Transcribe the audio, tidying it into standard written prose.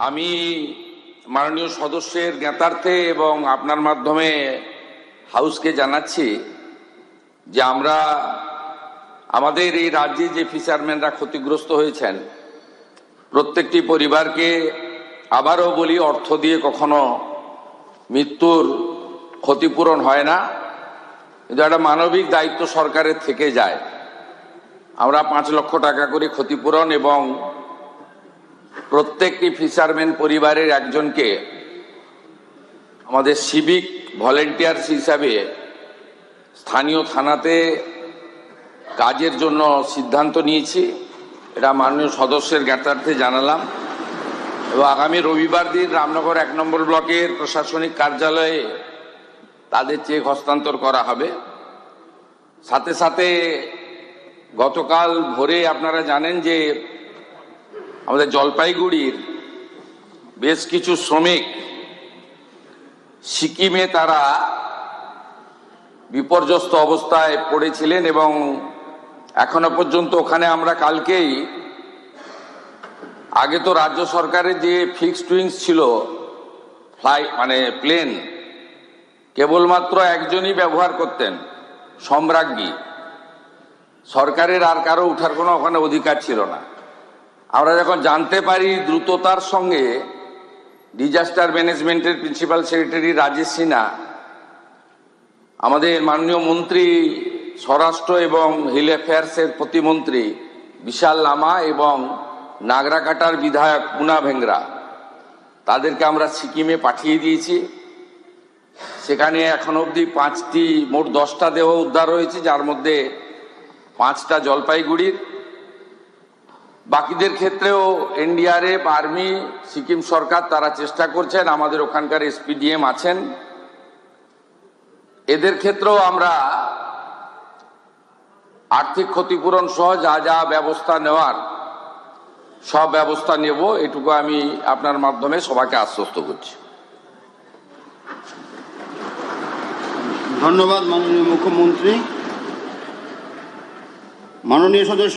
আমি মাননীয় সদস্যের জ্ঞাতার্থে এবং আপনার মাধ্যমে হাউসকে জানাচ্ছি যে আমরা আমাদের এই রাজ্যে যে ফিশারম্যানরা ক্ষতিগ্রস্ত হয়েছেন প্রত্যেকটি পরিবারকে আবারও বলি, অর্থ দিয়ে কখনো মৃত্যুর ক্ষতিপূরণ হয় না, কিন্তু একটা মানবিক দায়িত্ব সরকারের থেকে যায়। আমরা 5 লক্ষ টাকা করে ক্ষতিপূরণ এবং প্রত্যেকটি ফিশারম্যান পরিবারের একজনকে আমাদের সিভিক ভলেন্টিয়ার্স হিসাবে স্থানীয় থানাতে কাজের জন্য সিদ্ধান্ত নিয়েছি। এটা মাননীয় সদস্যের জ্ঞাতার্থে জানালাম এবং আগামী রবিবার দিন রামনগর 1 নম্বর ব্লকের প্রশাসনিক কার্যালয়ে তাদের চেক হস্তান্তর করা হবে। সাথে সাথে গতকাল ভোরে আপনারা জানেন যে আমাদের জলপাইগুড়ির বেশ কিছু শ্রমিক সিকিমে তারা বিপর্যস্ত অবস্থায় পড়েছিলেন এবং এখনো পর্যন্ত ওখানে আমরা কালকেই, আগে তো রাজ্য সরকারের যে ফিক্সড উইংস ছিল প্লেন কেবলমাত্র একজনই ব্যবহার করতেন, সম্রাজ্ঞী। সরকারের আর কারো উঠার কোনো ওখানে অধিকার ছিল না। আমরা যখন জানতে পারি দ্রুততার সঙ্গে ডিজাস্টার ম্যানেজমেন্টের প্রিন্সিপাল সেক্রেটারি রাজেশ সিনহা, আমাদের মাননীয় মন্ত্রী স্বরাষ্ট্র এবং হিল অ্যাফেয়ার্সের প্রতিমন্ত্রী বিশাল লামা এবং নাগরাকাটার বিধায়ক পুনা ভেংরা, তাদেরকে আমরা সিকিমে পাঠিয়ে দিয়েছি। সেখানে এখন অবধি মোট 10টা দেহ উদ্ধার হয়েছে, যার মধ্যে 5টা জলপাইগুড়ির। বাকিদের ক্ষেত্রেও এনডিআরএফ, আর্মি, সিকিম সরকার তারা চেষ্টা করছেন। আমাদের ওখানকার এসপিডিএম আছেন। এদের ক্ষেত্রেও আমরা আর্থিক ক্ষতিপূরণ সহ যা যা ব্যবস্থা নেওয়ার সব ব্যবস্থা নেব, এটুকু আমি আপনার মাধ্যমে সবাইকে আশ্বস্ত করছি। ধন্যবাদ মাননীয় মুখ্যমন্ত্রী। মাননীয় সদস্য